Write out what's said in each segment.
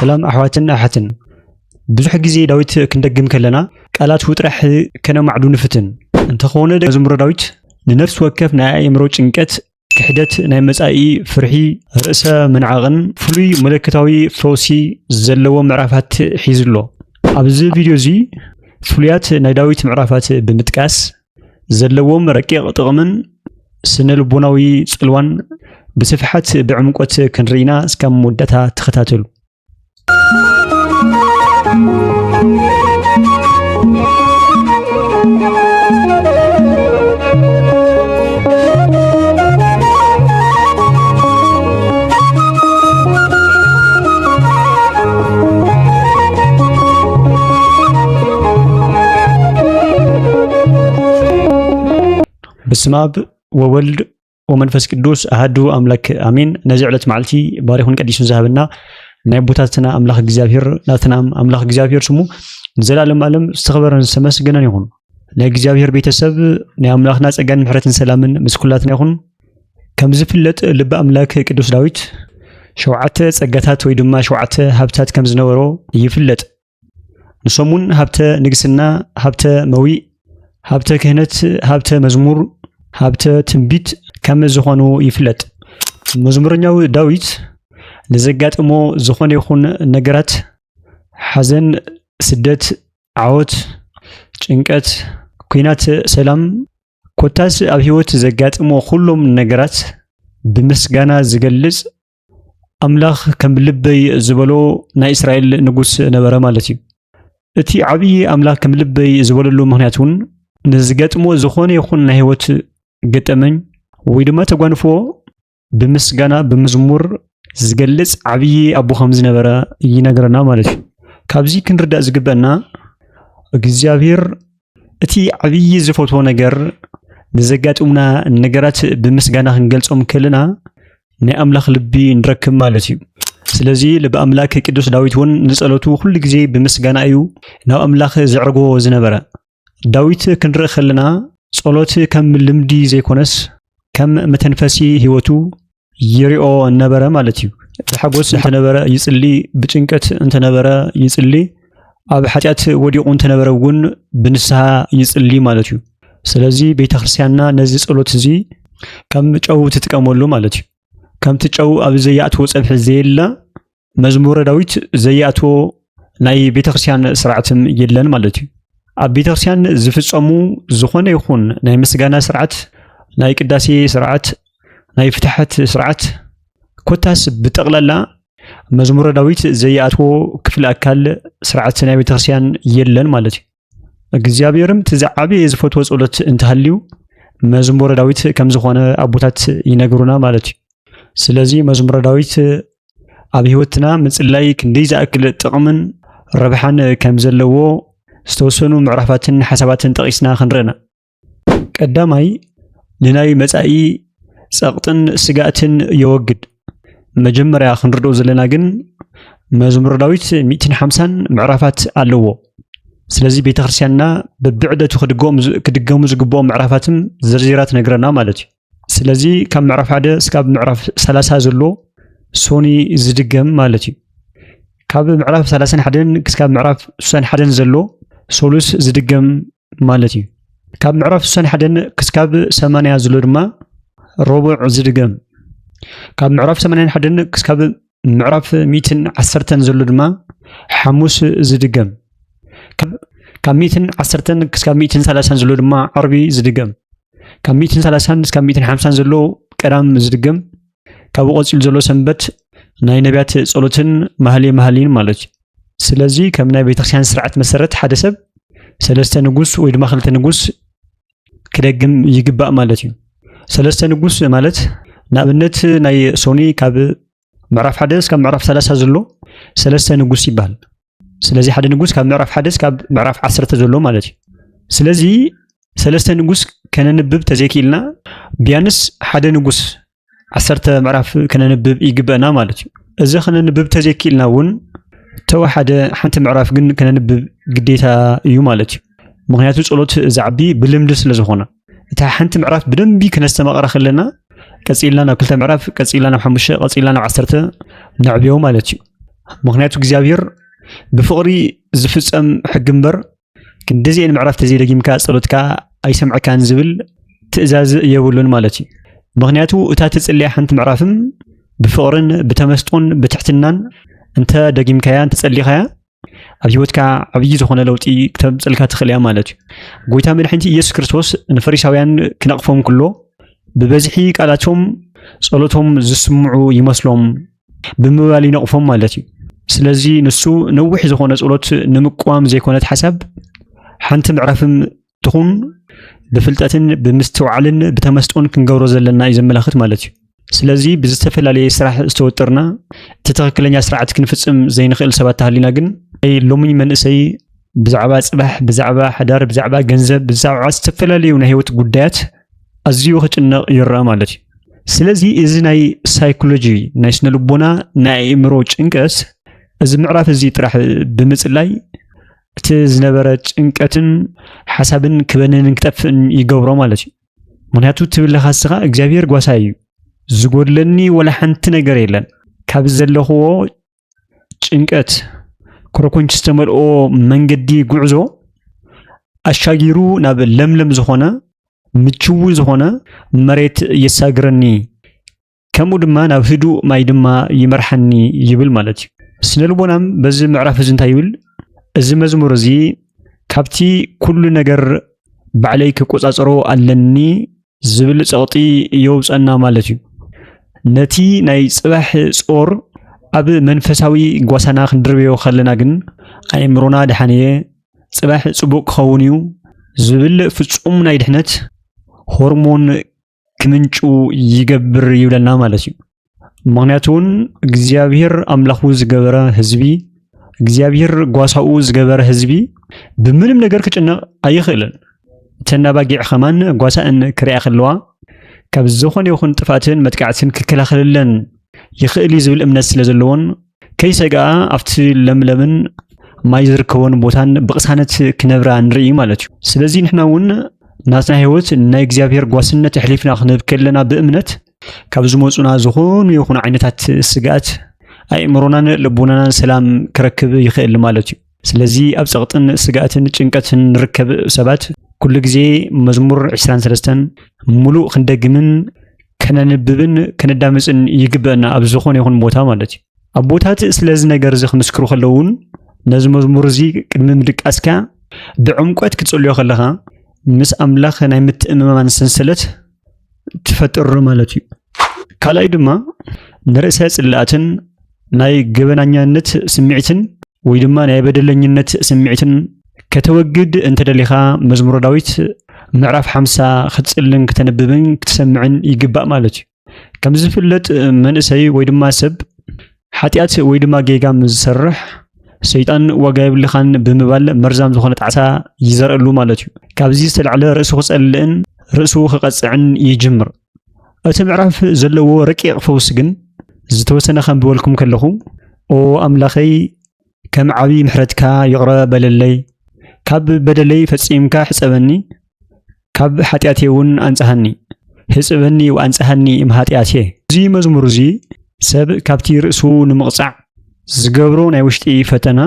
سلام أحواتنا أحتن بزح جزي داويت كندقم كلنا قالات وطرح كنا معدون فتن انت خونا مزمور داويت لنفس وكف ناي مروج انكت كحدت ناي مسائي فرحي رأسا منعاغن فلوي ملكتاوي فوسي زلو معرفات حيزلو أبزي فيديو زي فلويات ناي داويت معرفات بمتكاس زلوهم ركيق طغمن سنة البوناوي سلوان بسفحات بعمقوت كنرينا سكام مدتها تختاتلو بسم الله وولد ومنفس قدوس أهدو أملاك أمين نزعلت معلتي باريخون قديسون ذهبنا نعبوتاتنا أملاك እግዚአብሔር ናትና أملاك እግዚአብሔር ስሙ ዘላለም ዓለም ዝተኸበረን ዝተመስገነን ይሁን ናይ እግዚአብሔር ቤተሰብ ናይ አምላክና ጸጋን ምሕረትን ሰላምን ምስኩላትና ይሁን ከም ዝፍለጥ ልብ አምላክ ቅዱስ ዳዊት ሸውዓተ ጸጋታት ወይ ድማ ሸውዓተ ሀብታት ከም ዝነበሮ ይፍለጥ ንሶሙን ሀብተ ንግስና ሀብተ መዊ ሀብተ ክህነት ሀብተ መዝሙር ሀብተ ትንቢት ከም ዝኾኑ ይፍለጥ መዝሙረኛው ዳዊት ለዘጋጥሞ ዝኾነ ይኹን ነገራት ሐዘን ስደት ዓወት ጭንቀት ኩናት ሰላም ኮታስ ኣብ ህይወት ዘጋጥሞ ሁሉም ነገራት ብምስጋና ዝገልጽ አምላኽ ከም ልበይ ዝበሎ ናይ እስራኤል ንጉስ ነበረ ማለት እዩ እቲ ዓብይ አምላኽ ከም ልበይ ዝበለሉ ምክንያቱን ንዝገጥሞ ዝኾነ ይኹን ናይ ህይወት ገጠመኝ ወይ ድማ ተጓንፎ ብምስጋና በመዝሙር ዝገልጽ ዓብይ አቡ ከም ዝነበረ ይነግረና ማለት እዩ ካብዚ ክንርዳእ ዝግበና እግዚአብሔር እቲ ዓብይ ዝፈትዎ ነገር ንዘጋጥሙና ነገራት ብምስጋና ክንገልጾም ከለና ናይ አምላኽ ልቢ ንረክብ ማለት እዩ ስለዚ ልብ አምላክ ቅዱስ ዳዊት ወን ንጸሎቱ ሁሉ ግዜ ብምስጋና እዩ ናብ አምላኽ ዝዕርጎ ዝነበረ ዳዊት ክንርኢ ከለና ጸሎት ከም ልምዲ ዘይኮነስ ከም መተንፈሲ ህይወቱ ይሪኦ ነበረ ማለት እዩ በሐጎስ እንተነበረ ይጽሊ በጭንቀት እንተነበረ ይጽሊ ኣብ ኃጢአት ወዲቁ እንተነበረ ግን ብንስሐ ይጽሊ ማለት እዩ ስለዚ ቤተክርስቲያንና ነዚ ጸሎት እዚ ከም ጨው ትጥቀመሉ ማለት እዩ ከም ትጨው ኣብ ዘያእትዎ ጸብሒ ዘየላ መዝሙረ ዳዊት ዘያእትዎ ናይ ቤተክርስቲያን ስርዓትም የለን ማለት እዩ ኣብ ቤተክርስቲያን ዝፍጸሙ ዝኾነ ይኹን ናይ ምስጋና ስርዓት ናይ ቅዳሴ ስርዓት ናይ ፍትሐት ስርዓት ኮታስ ብጠቅላላ መዝሙረ ዳዊት ዘያእትዎ ክፍል አካል ስርዓት ናይ ቤተክርስቲያን የለን ማለት እዩ እግዚአብሔርም ትዛዓቢ ዝፈትዎ ጸሎት እንተሃልዩ መዝሙረ ዳዊት ከም ዝኾነ አቦታት ይነግሩና ማለት እዩ ስለዚ መዝሙረ ዳዊት ኣብ ህይወትና ምጽላይ ክንደይ ዝኣክል ጥቕምን ረብሓን ከም ዘለዎ ዝተወሰኑ ምዕራፋትን ሓሳባትን ጠቂስና ክንርአና ቀዳማይ ንናይ መጻኢ ጸቕጥን ስጋትን ይወግድ መጀመሪያ ክንርዶ ዘለና ግን መዝሙር ዳዊት 150 ምዕራፋት ኣለዎ ስለዚ ቤተክርስቲያንና በብዕደቱ ክድገሙ ዝግብኦም ምዕራፋትም ዝርዝራት ነግረና ማለት እዩ ስለዚ ካብ ምዕራፍ 1 እስካብ ምዕራፍ 30 ዘሎ ሶኒ ዝድገም ማለት እዩ ካብ ምዕራፍ 31 እስካብ ምዕራፍ 61 ዘሎ ሶሉስ ዝድገም ማለት እዩ ካብ ምዕራፍ 61 እስካብ 80 ዘሎ ድማ ربع زدقم كاب معرف 81 كسكاب معرف 110 زلو دما حموس زدقم كاب 110 كسكاب 130 زلو دما عربي زدقم كاب 130 كسكاب 150 زلو قدام زدقم كاب قصيل زلو سنبت ناي نبيات ጸሎትን ማህሌን ማለት ስለዚህ ከም ናይ ቤተክርስቲያን ስርዓት መሰረት ሓደ ሰብ ሰለስተ ንጉስ ወይ ድማ ክልተ ንጉስ ክደግም ይግባእ ማለት እዩ ሰለስተ ንጉስ ማለት ናብነት ናይ ሶኒ ካብ ምዕራፍ 1 እስከ ምዕራፍ 30 ዘሎ ሰለስተ ንጉስ ይባል ስለዚ ሓደ ንጉስ ካብ ምዕራፍ 1 እስከ ምዕራፍ 10 ዘሎ ማለት እዩ ስለዚ ሰለስተ ንጉስ ከነንብብ ተዘኪልና ቢያንስ ሓደ ንጉስ 10 ምዕራፍ ከነንብብ ይግባና ማለት እዩ እዚ ከነንብብ ተዘኪልና ውን ተወሓደ ሓንቲ ምዕራፍ ግን ከነንብብ ግዴታ እዩ ማለት እዩ ምክንያቱ ጸሎት ዛዕቢ ብልምድ ስለዝኾነ እታ ሓንቲ ምዕራፍ ብደንቢ ከነስተማቕራ ከለና ቀጽልና ናብ ክልተ ምዕራፍ ቀጽልና ናብ 5 ቀጽልና ናብ 10 ንዕብዮ ማለት እዩ ምክንያቱ እግዚአብሔር ብፍቅሪ ዝፍጸም ሕግ እምበር ክንደዚአን ምዕራፍ ተዘይደጊምካ ጸሎትካ ኣይሰምዐካን ዝብል ትእዛዝ የብሉን ማለት እዩ ምክንያቱ እታ ተጸልያ ሓንቲ ምዕራፍም ብፍቅርን ብተመስጦን ብትሕትናን እንተ ደጊምካያ እንተ ጸሊኻያ ኣብ ህይወትካ ዓብይ ዝኾነ ለውጢ ክተምጽልካ ትኽእል እያ ማለት እዩ ጎይታ መድሓኒት ኢየሱስ ክርስቶስ ንፈሪሳውያን ክነቕፎም ከሎ ብበዝሒ ቃላቶም ጸሎቶም ዝስምዑ ይመስሎም ብምባል ይነቕፎም ማለት እዩ ስለዚ ንሱ ነዊሕ ዝኾነ ጸሎት ንምቋም ዘይኮነት ሓሳብ ሓንቲ ምዕራፍም ትኹን ብፍልጠትን ብምስትውዓልን ብተመስጦን ክንገብሮ ዘለና እዩ ዘመላኽት ማለት እዩ ስለዚ ብዝተፈላለየ ስራሕ ዝተወጠርና ትክክለኛ ስርዓት ክንፍጽም ዘይንኽእል ሰባት ተሃሊና ግን ሎሚ መንእሰይ ብዛዕባ ጽባሕ ብዛዕባ ሓዳር ብዛዕባ ገንዘብ ብዛዕባ ዝተፈላለዩ ናይ ህይወት ጉዳያት ኣዝዩ ክጭነቕ ይረአ ማለት እዩ ስለዚ እዚ ናይ ሳይኮሎጂ ናይ ስነ ልቦና ናይ አእምሮ ጭንቀት እዚ ምዕራፍ እዚ ጥራሕ ብምጽላይ እቲ ዝነበረ ጭንቀትን ሓሳብን ክበነንን ክጠፍእን ይገብሮ ማለት እዩ ምክንያቱ ትብለኻ ስኻ እግዚአብሔር ጓሳ እዩ ዝጎድለኒ ወላ ሓንቲ ነገር የለን ካብ ዘለኽዎ ጭንቀት ኮረኮንች ዝተመልኦ መንገዲ ጉዕዞ ኣሻጊሩ ናብ ለምለም ዝኾነ ምችው ዝኾነ መሬት የሳግረኒ ከምኡ ድማ ናብ ህዱእ ማይ ድማ ይመርሐኒ ይብል ማለት እዩ ስነ ልቦናም በዚ ምዕራፍ እዚ እንታይ ይብል እዚ መዝሙር እዚ ካብቲ ኩሉ ነገር ባዕለይ ክቆጻጸሮ ኣለኒ ዝብል ጸቕጢ የውፀና ማለት እዩ ነቲ ናይ ጽባሕ ጾር ኣብ መንፈሳዊ ጓሳና ክንድርብዮ ከለና ግን ኣእምሮና ድሓንየ ጽባሕ ጽቡቕ ክኸውን እዩ ዝብል ፍጹም ናይ ድሕነት ሆርሞን ክምንጩ ይገብር ይብለና ማለት እዩ ምክንያቱን እግዚአብሔር ኣምላኹ ዝገበረ ህዝቢ እግዚአብሔር ጓሳኡ ዝገበረ ህዝቢ ብምንም ነገር ክጭነቕ ኣይኽእልን ተናባጊዕ ኸማን ጓሳእን ክሪኣ ከለዋ ካብ ዝኾነ ይኹን ጥፋትን መጥቃዕትን ክከላኸለለን ይኽእል ዝብል እምነት ስለ ዘለዎን ከይሰግኣ ኣብቲ ለምለምን ማይ ዝርከቦን ቦታን ብቕሳነት ክነብራ ንርኢ ማለት እዩ ስለዚ ንሕና እውን ናትና ህይወት ናይ እግዚአብሔር ጓስነት ሕሊፍና ክንህብ ከለና ብእምነት ካብ ዝመፁና ዝኾኑ ይኹን ዓይነታት ስጋት ኣእምሮናን ልቦናን ሰላም ክረክብ ይኽእል ማለት እዩ ስለዚ ኣብ ጸቕጥን ስጋትን ጭንቀትን ንርከብ ሰባት ኩሉ ግዜ መዝሙር 23 ሙሉእ ክንደግምን ከነንብብን ከነዳምፅን ይግበአና ኣብ ዝኾነ ይኹን ቦታ ማለት እዩ ኣቦታት ስለዚ ነገር እዚ ክምስክሩ ከለውን ነዚ መዝሙር እዚ ቅድሚ ምድቃስካ ብዕምቆት ክትጸልዮ ከለኻ ምስ ኣምላኽ ናይ ምትእምማን ሰንሰለት ትፈጥር ማለት እዩ ካልኣይ ድማ ንርእሰ ጽላእትን ናይ ገበናኛነት ስምዒትን ወይ ድማ ናይ በደለኝነት ስምዒትን ከተወግድ እንተደሊኻ መዝሙረ ዳዊት ምዕራፍ 50 ክትጽልን ከተነብብን ክትሰምዕን ይግባእ ማለት እዩ ከም ዝፍለጥ መንእሰይ ወይ ድማ ሰብ ሓጢኣት ወይ ድማ ጌጋም ዝሰርሕ ሰይጣን ዋጋ ይብልኻን ብምባል መርዛም ዝኾነ ጣዕሳ ይዘርአሉ ማለት እዩ ካብዚ ዝተልዕለ ርእሱ ክጸልእን ርእሱ ክቐጽዕን ይጅምር እቲ ምዕራፍ ዘለዎ ረቂቕ ፈውስ ግን ዝተወሰነ ከም ብወልኩም ከለኹ ኦ ኣምላኸይ ከም ዓብይ ምሕረትካ ይቕረ በለለይ ካብ በደለይ ፈጺምካ ሕጸበኒ ካብ ሓጢኣቴ እውን አንጻሃኒ ሕጽበኒ ወአንጻሃኒ እምኃጢአቴ እዚ መዝሙር እዚ ሰብ ካብቲ ርእሱ ንምቕጻዕ ዝገብሮ ናይ ውሽጢ ፈተና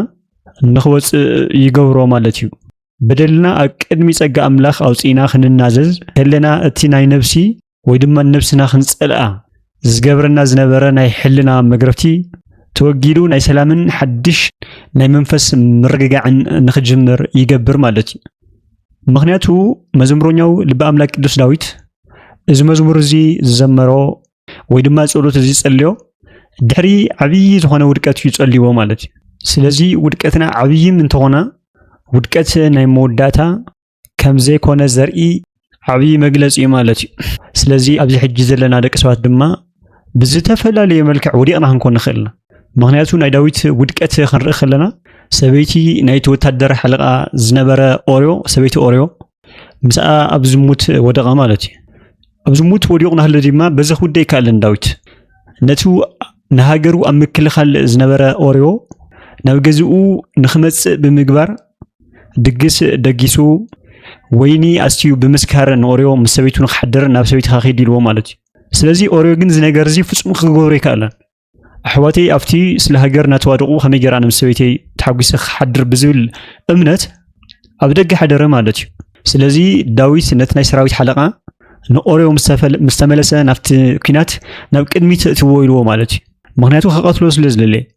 ንኽወጽእ ይገብሮ ማለት እዩ በደልና ኣብ ቅድሚ ጸጋ ኣምላኽ ኣውፂና ክንናዘዝ ከለና እቲ ናይ ነፍሲ ወይ ድማ ነፍስና ክንጸልኣ ዝገብረና ዝነበረ ናይ ሕልና መግረፍቲ ተወጊዱ ናይ ሰላምን ሓድሽ ናይ መንፈስ ምርግጋዕን ንኽጅምር ይገብር ማለት እዩ ምክንያቱ መዝሙረኛው ልበ ኣምላክ ቅዱስ ዳዊት እዚ መዝሙር እዚ ዝዘመሮ ወይ ድማ ጸሎት እዚ ጸልዮ ድሕሪ ዓብይ ዝኾነ ውድቀት እዩ ጸልይዎ ማለት እዩ ስለዚ ውድቀትና ዓብይም እንተኾነ ውድቀት ናይ መወዳእታ ከም ዘይኮነ ዘርኢ ዓብይ መግለጺ ማለት እዩ ስለዚ ኣብዚ ሕጂ ዘለና ደቂ ሰባት ድማ ብዝተፈላለየ መልክዕ ወዲቕና ክንኮን ንኽእልና ምክንያቱ ናይ ዳዊት ውድቀት ክንርኢ ከለና ሰበይቲ ናይቲ ወታደር ሓለቓ ዝነበረ ኦርዮ ሰበይቲ ኦርዮ ምስኣ ኣብ ዝሙት ወደቐ ማለት እዩ ኣብ ዝሙት ወዲቑ ናህለ ድማ በዚ ጉዳይ ካለን ዳዊት ነቱ ንሃገሩ ኣብ ምክልኻል ዝነበረ ኦርዮ ናብ ገዝኡ ንኽመጽእ ብምግባር ድግስ ደጊሱ ወይኒ ኣስትዩ ብምስካር ንኦርዮ ምስ ሰበይቱ ንኽሓድር ናብ ሰበይትኻ ኸይድ ኢልዎ ማለት እዩ ስለዚ ኦርዮ ግን እዚ ነገር እዚ ፍጹም ክገብሮ ይከኣለን أحواتي أفتي سلهجرنا توادقوا خمي جرانا مسويتي تحقيس حدر بزول أمنت أبدأ حدر مالتي سلازي داويت نتناي سراويت حلقة نقوريو مستملسة نفت كينات نبك أدميت تويلو مالتي مغنياتو خاقاتلو سلازللي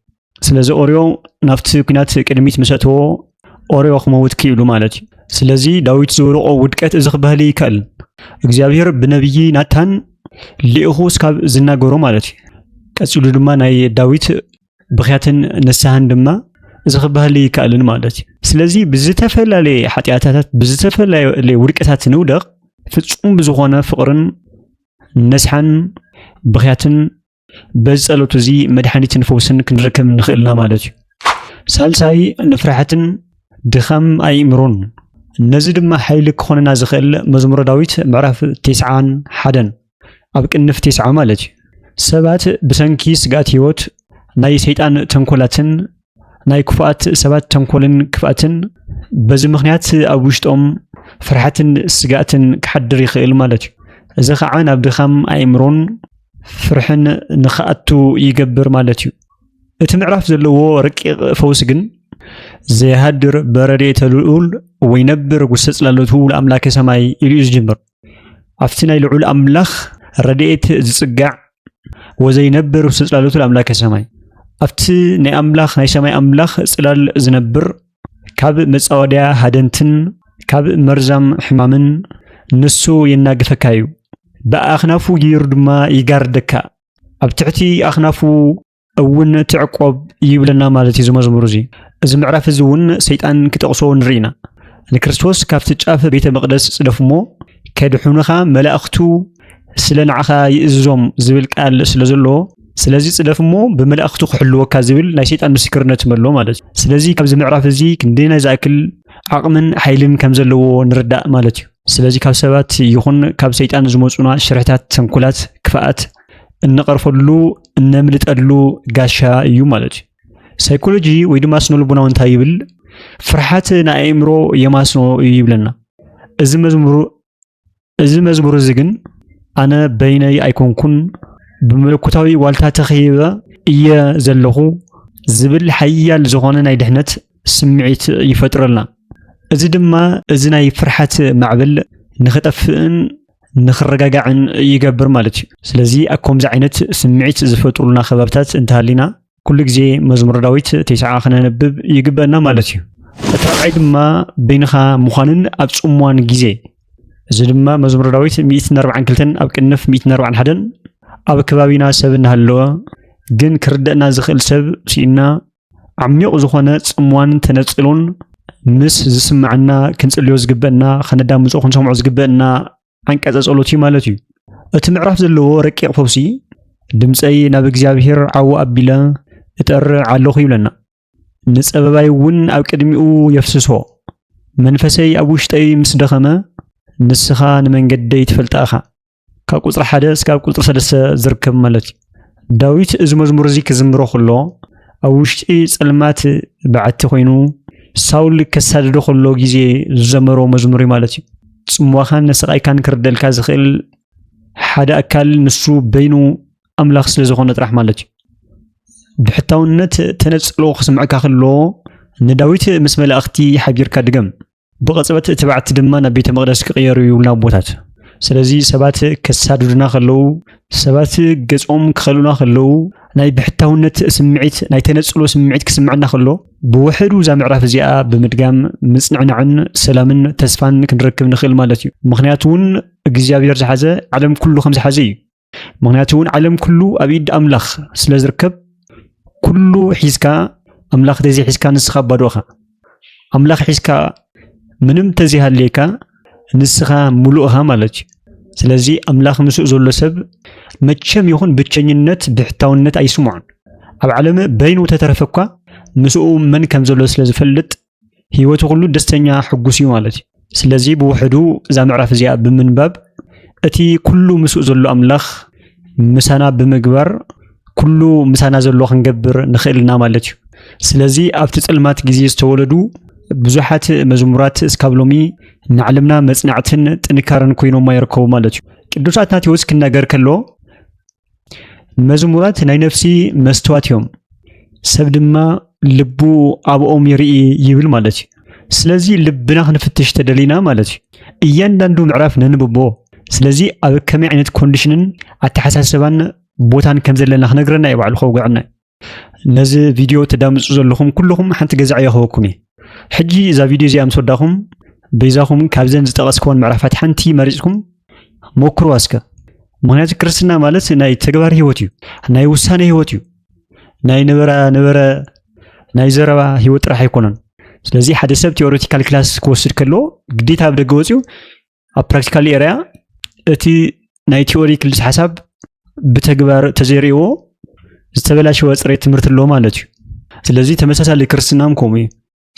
سلازي أوريو نفت كينات كأدميت مساتو أوريو خموت كيلو مالتي سلازي داويت زورو أو ودكات إزخبه لي كال እግዚአብሔር በነብይ ናታን ሊእኹ ስካብ ዝናገሮ ማለት እዩ ቀጽሉ ድማ ናይ ዳዊት ብኽያትን ንስሓን ድማ ዝኽበሃል ይካልን ማለት እዩ ስለዚ ብዝተፈላለየ ኃጢአታት ብዝተፈላለየ ውድቀታት ንውደቕ ፍጹም ብዝኾነ ፍቕርን ንስሓን ብኽያትን በጸሎት እዚ መድኃኒትን ፈውስን ክንረከብ ንኽእልና ማለት እዩ ሳልሳይ ንፍርሓትን ድኻም ኣይምሮን نزد ما حيلك خوننا زخل مزمور داويت معرف 9:1 أبقى 9 مالتي سبات بسنكي سقات هيوت ناي سيطان تنكولاتن ناي كفات سبات تنكولن كفاتن بزي مخنيات أبوشتهم فرحتن سقاتن كحدر يخيل مالتي إذا خعان أبدخام أيمرون فرحن نخاتو يقبر مالتي اتمعرف زلو ركي فوسقن زي هدر بردي تلول وينبر قصص لالوتو لأملاك سماي إليز جمر أفتنا يلعو الأملاخ رديت زسقع وزي نبر قصص لالوتو لأملاك سماي أفتنا أملاخ ناي سماي أملاخ سلال زنبر كاب مسعوديا هدنتن كاب مرزم حمامن نسو يناق فكايو بأخنافو يرد ما يقاردكا أبتعتي أخنافو أون تعقب يبلنا مالتي زمزمرزي إذا معرف زون سيطان كتقصو نرينا الكريستوس كافت تشاف بيت المقدس سلفمو كدحونخا ملائكتو سلنعخا يئززوم زبل قال سلازلو سلازي سلفمو بملائكتو خحلو كازبل لا سيطان مسكرنت ملو مالتي سلازي كاب معرف زي كندينا زاكل عقمن حيلن كمزلو نرداء مالتي سلازي كاب سبات يخون كاب سيطان زموصونا شرحتات تنكولات كفاءات النقرفلو النملتقلو غاشا يو مالتي سايكولوجي ويدما سنو لبنا وانتا يبل فرحات نايمرو يماسنو يبلنا ازي مزمور زغن انا بيني ايكونكن بملكوتاوي والتا تخيبه ايا زلخو زبل حيال زغونه ناي دحنت سمعيت يفطرلنا ازي دما ازي ناي فرحات معبل نخطفن نخرغاغعن يغبر مالتي سلازي اكم زعينت سمعيت زفطرلنا خبابتات انتهالينا كل جزء مزمور داويت 9 خنا نبب يغبنا مالتي اترعيد ما بينخا مخانن ابصموان جزء زدما مزمور داويت 142 اب كنف 141 اب كبابينا سبنا هلو جن كردنا زخل سب سينا عميق زخونه صموان تنصلون مس زسمعنا كنصليو زغبنا خندا مصو خنسمعو زغبنا አንቀጸ ጸሎቲ ማለት እዩ እቲ ምዕራፍ ዘለዎ ረቂቕ ፈውሲ ድምጸይ ናብ እግዚአብሔር ዓው አቢለ እጠር ዓለኹ ይብለና ንጸበባይ ውን ኣብ ቅድሚኡ የፍስሶ መንፈሰይ ኣብ ውሽጠይ ምስ ደኸመ ንስኻ ንመንገደይ ትፈልጣኻ ካብ ቁጽሪ 1 እስካብ ቁጽሪ 3 ዝርከብ ማለት እዩ ዳዊት እዚ መዝሙር እዚ ክዝምሮ ከሎ ኣብ ውሽጢ ጸልማት በዓቲ ኮይኑ ሳውል ከሳደዶ ከሎ ግዜ ዝዘመሮ መዝሙር ማለት እዩ ጽምዋኻን ነስቃይካን ክርደልካ ዝኽእል ሓደ አካል ንሱ በይኑ አምላኽ ስለ ዝኾነ ጥራሕ ማለት እዩ ብሕታውነት ተነጽሎ ክስምዓካ ከሎ ንዳዊት ምስ መላእኽቲ ሓቢርካ ድገም ብቐጽበት ተባዕቲ ድማ ናብ ቤተ መቕደስ ክቕየሩ ይውልና ቦታት ስለዚ ሰባት ከሳድዱና ከለው ሰባት ገጾም ክኸሉና ከለው ናይ ብሕታውነት ስምዒት ናይ ተነጽሎ ስምዒት ክስምዓና ከሎ ብውሕዱ ዛ ምዕራፍ እዚኣ ብምድጋም ምጽንዕናዕን ሰላምን ተስፋን ክንረክብ ንኽእል ማለት እዩ ምኽንያቱን እግዚአብሔር ዝሓዘ ዓለም ኩሉ ከም ዝሓዘ እዩ ምኽንያቱን ዓለም ኩሉ ኣብ ኢድ ኣምላኽ ስለ ዝርከብ ኩሉ ሒዝካ ኣምላኽ ተዚ ሒዝካ ንስኻ ባዶኻ ኣምላኽ ሒዝካ ምንም ተዚሃለካ ንስኻ ሙሉእኻ ማለት እዩ ስለዚ ኣምላኽ ምስኡ ዘሎ ሰብ መቸም ይኹን ብቸኝነት ብሕታውነት ኣይስሙዖን ኣብ ዓለም በይኑ ተተረፈኳ ምስኡ መን ከም ዘሎ ስለ ዝፈልጥ ህይወቱ ሁሉ ደስተኛ ሕጉስ እዩ ማለት እዩ ስለዚ ብውሕዱ ዛ ምዕራፍ እዚኣ ብምንባብ እቲ ኩሉ ምስኡ ዘሎ ኣምላኽ ምሳና ብምግባር ኩሉ ምሳና ዘሎ ክንገብር ንኽእልና ማለት እዩ ስለዚ ኣብቲ ጽልማት ግዜ ዝተወለዱ ብዙሓት መዝሙራት እስካብ ሎሚ ንዓለምና መጽናዕትን ጥንካረን ኮይኖም ይርከቡ ማለት እዩ ቅዱሳት ናቴዎስ ክናገር ከሎ መዝሙራት ናይ ነፍሲ መስተዋት እዮም ሰብ ድማ ልቡ ኣብኦም ይርኢ ይብል ማለት እዩ ስለዚ ልብና ክንፍትሽ ተደሊና ማለት እዩ እያንዳንዱ ምዕራፍ ነንብቦ ስለዚ ኣብ ከመይ ዓይነት ኮንዲሽንን ኣተሓሳስባን ቦታን ከም ዘለና ክነግረና ይባዕሉ ከውግዕና ነዚ ቪድዮ ተዳምፁ ዘለኹም ኩልኹም ሓንቲ ገዛዕ ይኸወኩም ሕጂ እዛ ቪድዮ እዚኣ ምስ ወዳኹም በይዛኹም ካብዘን ዝጠቐስክዎን ምዕራፋት ሓንቲ መሪፅኩም ሞክሩ ኣስከ ምክንያቱ ክርስትና ማለት ናይ ተግባር ህይወት እዩ ናይ ውሳነ ህይወት እዩ ናይ ነበረ ናይ ዘረባ ህይወት ጥራሕ ኣይኮነን ስለዚ ሓደ ሰብ ቴዎሬቲካል ክላስ ክወስድ ከሎ ግዴታ ኣብ ደገ ወፂኡ ኣብ ፕራክቲካል ኤርያ እቲ ናይ ቴዎሪ ክልስ ሓሳብ ብተግባር ተዘሪዎ ዝተበላሸወ ፅሬት ትምህርቲ ኣሎ ማለት እዩ ስለዚ ተመሳሳሊ ክርስትናም ከምኡ እዩ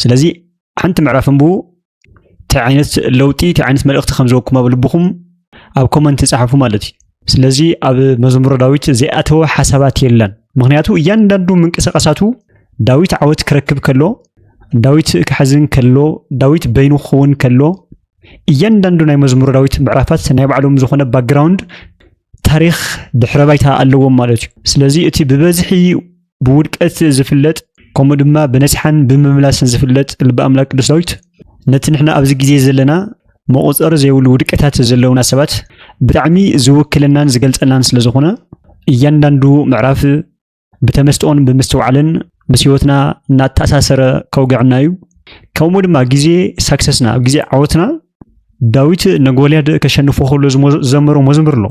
ስለዚ ሓንቲ ምዕራፍ እንብኡ እንታይ ዓይነት ለውጢ እንታይ ዓይነት መልእኽቲ ከም ዝወኩም ኣብ ልብኹም ኣብ ኮመንት ጻሕፉ ማለት እዩ ስለዚ ኣብ መዝሙረ ዳዊት ዘይኣተወ ሓሳባት የለን ምክንያቱ እያንዳንዱ ምንቅስቃሳቱ ዳዊት ዓወት ክረክብ ከሎ ዳዊት ክሕዝን ከሎ ዳዊት በይኑ ክኸውን ከሎ እያንዳንዱ ናይ መዝሙረ ዳዊት ምዕራፋት ናይ ባዕሎም ዝኾነ ባክግራውንድ ታሪክ ድሕረ ባይታ ኣለዎም ማለት እዩ ስለዚ እቲ ብበዝሒ ብውድቀት ዝፍለጥ ከምኡ ድማ ብነስሓን ብምምላስን ዝፍለጥ ልበ ኣምላክ ቅዱስ ዳዊት ነቲ ንሕና ኣብዚ ግዜ ዘለና መቁፀር ዘይብሉ ውድቀታት ዘለውና ሰባት ብጣዕሚ ዝውክለናን ዝገልፀናን ስለ ዝኾነ እያንዳንዱ ምዕራፍ ብተመስጦን ብምስትውዓልን ምስ ህይወትና እናተኣሳሰረ ከውግዕና እዩ ከምኡ ድማ ግዜ ሳክሰስና ኣብ ግዜ ዓወትና ዳዊት ንጎልያድ ከሸንፎ ከሎ ዘመሮ መዝሙር ኣሎ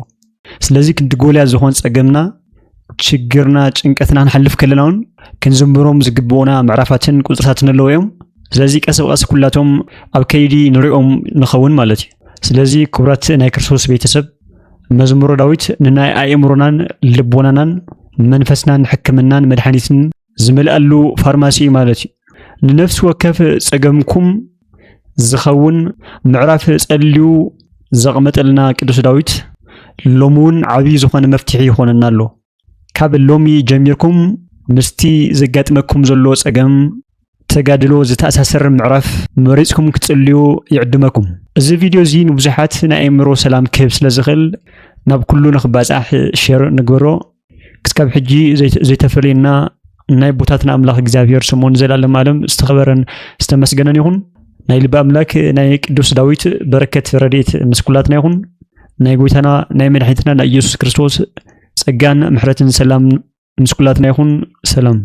ስለዚ ክንዲ ጎልያድ ዝኾን ፀገምና ችግርና ጭንቀትና ንሓልፍ ከለና እውን ክንዝምሮም ዝግብኡና ምዕራፋትን ቁፅርታትን ኣለዎ እዮም ስለዚ ቀስ በቀስ ኩላቶም ኣብ ከይዲ ንሪኦም ንኸውን ማለት እዩ ስለዚ ክቡራት ናይ ክርስቶስ ቤተሰብ መዝሙረ ዳዊት ንናይ ኣእምሮናን ልቦናናን መንፈስናን ሕክምናን መድሓኒትን ዝመልአሉ ፋርማሲ ማለት እዩ ንነፍሲ ወከፍ ፀገምኩም ዝኸውን ምዕራፍ ጸልዩ ዘቕመጠልና ቅዱስ ዳዊት ሎሚ እውን ዓብዪ ዝኾነ መፍትሒ ይኾነና ኣሎ ካብ ሎሚ ጀሚርኩም ምስቲ ዘጋጥመኩም ዘሎ ፀገም ተጋድሎ ዝተኣሳሰር ምዕራፍ መሪፅኩም ክትጽልዩ ይዕድመኩም እዚ ቪድዮ እዚ ንብዙሓት ናይ ኣእምሮ ሰላም ክህብ ስለ ዝኽእል ናብ ኩሉ ንኽባፃሕ ሼር ንግበሮ ክስካብ ሕጂ ዘይተፈለየና ናይ ቦታትና ኣምላኽ እግዚኣብሔር ስሙን ዘላለም ዓለም ዝተኸበረን ዝተመስገነን ይኹን ናይ ልበ ኣምላክ ናይ ቅዱስ ዳዊት በረከት ረድኤት ምስ ኩላትና ይኹን ናይ ጎይታና ናይ መድሓኒትና ናይ ኢየሱስ ክርስቶስ ጸጋን ምሕረትን ሰላም ምስ ኩላትና ይኹን ሰላም